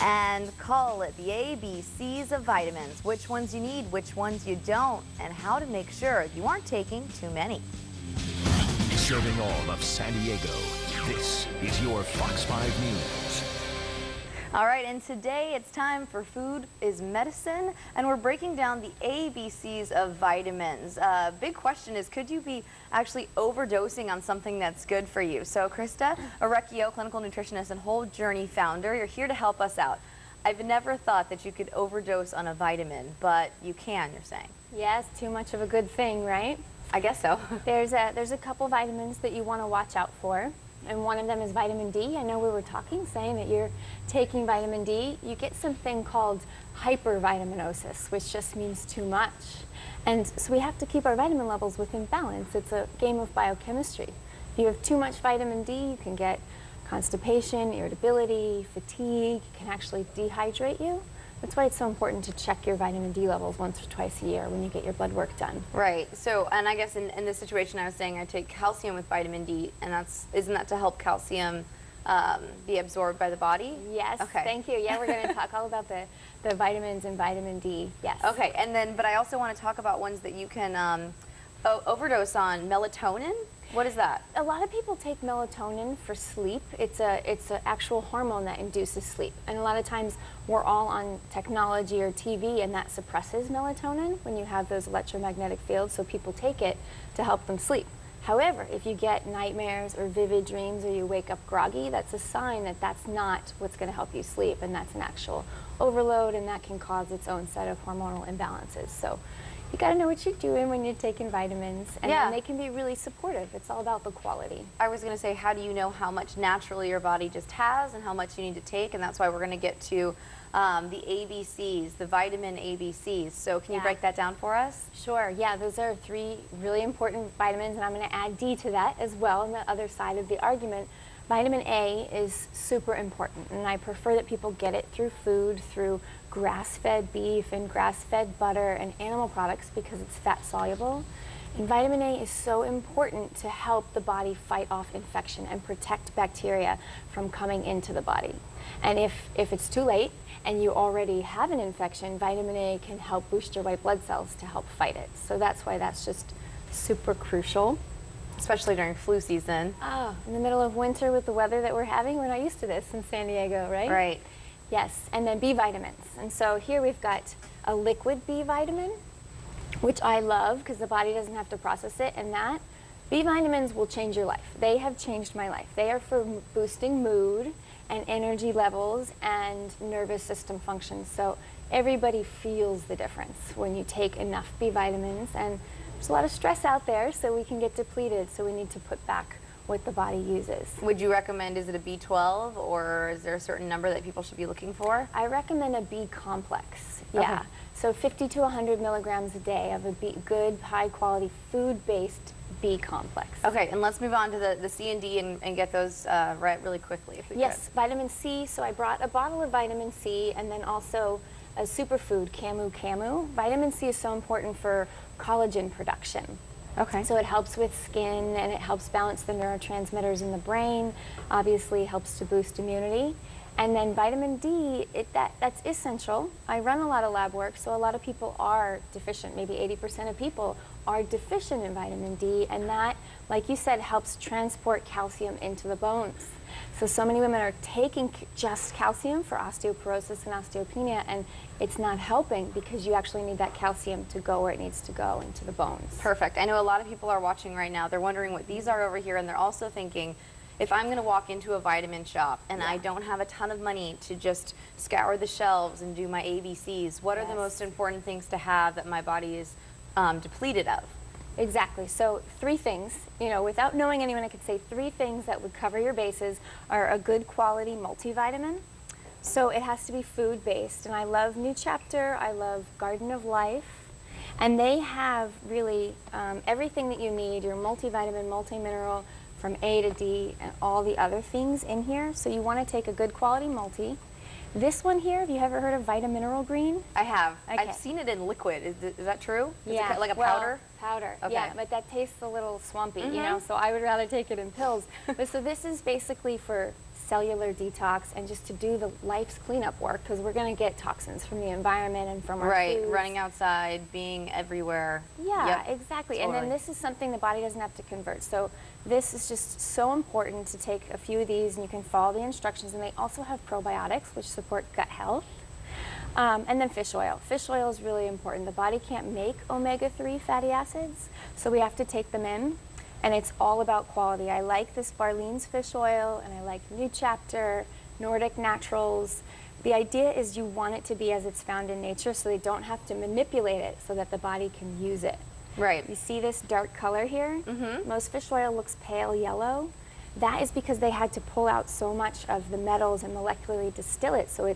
And call it the ABCs of vitamins, which ones you need, which ones you don't, and how to make sure you aren't taking too many. Serving all of San Diego, this is your Fox 5 News. All right, and today it's time for Food is Medicine, and we're breaking down the ABCs of vitamins. Big question is, could you be actually overdosing on something that's good for you? So Christa, Orecchio, clinical nutritionist and Whole Journey founder, you're here to help us out. I've never thought that you could overdose on a vitamin, but you can, you're saying. Yes, too much of a good thing, right? I guess so. There's a couple vitamins that you want to watch out for. And one of them is vitamin D. I know we were saying that you're taking vitamin D. You get something called hypervitaminosis, which just means too much. And so we have to keep our vitamin levels within balance. It's a game of biochemistry. If you have too much vitamin D, you can get constipation, irritability, fatigue. It can actually dehydrate you. That's why it's so important to check your vitamin D levels once or twice a year when you get your blood work done. Right. So, and I guess in this situation I was saying I take calcium with vitamin D, and isn't that to help calcium be absorbed by the body? Yes. Okay. Thank you. Yeah, we're going to talk all about the vitamins and vitamin D. Yes. Okay. And then, but I also want to talk about ones that you can overdose on. Melatonin. What is that? A lot of people take melatonin for sleep. It's an actual hormone that induces sleep. And a lot of times we're all on technology or TV and that suppresses melatonin when you have those electromagnetic fields, so people take it to help them sleep. However, if you get nightmares or vivid dreams or you wake up groggy, that's a sign that that's not what's going to help you sleep, and that's an actual overload, and that can cause its own set of hormonal imbalances. So you got to know what you're doing when you're taking vitamins, and then they can be really supportive. It's all about the quality. I was going to say, how do you know how much naturally your body just has and how much you need to take? And that's why we're going to get to the ABCs, the vitamin ABCs. So can you break that down for us? Sure. Yeah, those are 3 really important vitamins, and I'm going to add D to that as well on the other side of the argument. Vitamin A is super important, and I prefer that people get it through food, through grass-fed beef and grass-fed butter and animal products because it's fat-soluble. And vitamin A is so important to help the body fight off infection and protect bacteria from coming into the body. And if it's too late and you already have an infection, vitamin A can help boost your white blood cells to help fight it. So that's why that's just super crucial. Especially during flu season. Oh, in the middle of winter with the weather that we're having, we're not used to this in San Diego, right? Right. Yes, and then B vitamins. And so here we've got a liquid B vitamin, which I love because the body doesn't have to process it, and that B vitamins will change your life. They have changed my life. They are for boosting mood and energy levels and nervous system function. So everybody feels the difference when you take enough B vitamins, and there's a lot of stress out there, so we can get depleted, so we need to put back what the body uses. Would you recommend, is it a B12, or is there a certain number that people should be looking for? I recommend a B complex, yeah. Okay. So 50 to 100 milligrams a day of a good, high-quality, food-based B complex. Okay, and let's move on to the C and D and get those right really quickly, if we could. Vitamin C, so I brought a bottle of vitamin C, and then also a superfood, camu. Vitamin C is so important for collagen production. Okay. So it helps with skin, and it helps balance the neurotransmitters in the brain, obviously helps to boost immunity. And then vitamin D, that's essential. I run a lot of lab work, so a lot of people are deficient. Maybe 80% of people are deficient in vitamin D, and that, like you said, helps transport calcium into the bones. So many women are taking just calcium for osteoporosis and osteopenia, and it's not helping because you actually need that calcium to go where it needs to go, into the bones. Perfect. I know a lot of people are watching right now. They're wondering what these are over here, and they're also thinking, if I'm going to walk into a vitamin shop and I don't have a ton of money to just scour the shelves and do my ABCs, what are the most important things to have that my body is depleted of? Exactly. So 3 things, you know, without knowing anyone, I could say 3 things that would cover your bases are a good quality multivitamin. So it has to be food-based, and I love New Chapter, I love Garden of Life, and they have really everything that you need, your multivitamin, multi-mineral, from A to D, and all the other things in here. So you want to take a good quality multi. This one here, have you ever heard of Vitamineral Green? I have. Okay. I've seen it in liquid. Is that true? Yeah. Is it like a powder? Powder. Okay. Yeah, but that tastes a little swampy, you know, so I would rather take it in pills. But so this is basically for cellular detox, and just to do the life's cleanup work, because we're going to get toxins from the environment and from our foods. Running outside, being everywhere. Yeah, exactly. Totally. And then this is something the body doesn't have to convert. So this is just so important to take a few of these, and you can follow the instructions. And they also have probiotics, which support gut health. And then fish oil. Fish oil is really important. The body can't make omega-3 fatty acids, so we have to take them in. And it's all about quality. I like this Barlean's fish oil, and I like New Chapter, Nordic Naturals. The idea is you want it to be as it's found in nature, so they don't have to manipulate it so that the body can use it. Right. You see this dark color here? Most fish oil looks pale yellow. That is because they had to pull out so much of the metals and molecularly distill it. So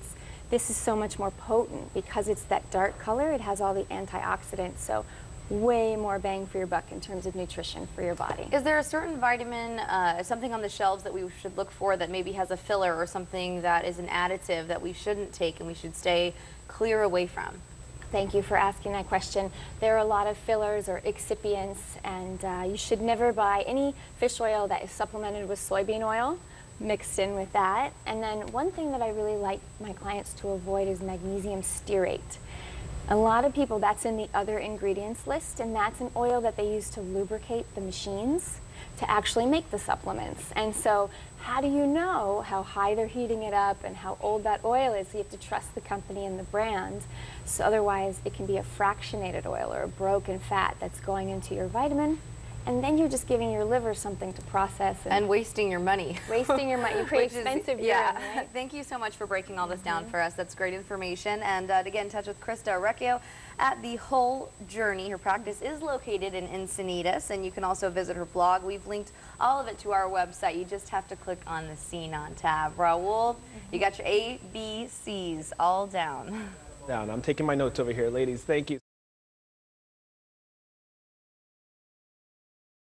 this is so much more potent because it's that dark color. It has all the antioxidants. So way more bang for your buck in terms of nutrition for your body. Is there a certain vitamin, something on the shelves that we should look for that maybe has a filler or something that is an additive that we shouldn't take and we should stay clear away from? Thank you for asking that question. There are a lot of fillers or excipients, and you should never buy any fish oil that is supplemented with soybean oil mixed in with that. And then one thing that I really like my clients to avoid is magnesium stearate. A lot of people, that's in the other ingredients list, and that's an oil that they use to lubricate the machines to actually make the supplements. And so how do you know how high they're heating it up and how old that oil is? So you have to trust the company and the brand. So otherwise it can be a fractionated oil or a broken fat that's going into your vitamin. And then you're just giving your liver something to process. And wasting your money. Wasting your money. You're pretty expensive urine, right? Thank you so much for breaking all this down for us. That's great information. And to get in touch with Christa Orecchio at The Whole Journey. Her practice is located in Encinitas, and you can also visit her blog. We've linked all of it to our website. You just have to click on the Scene On tab. Raul, you got your ABCs all down. I'm taking my notes over here, ladies. Thank you.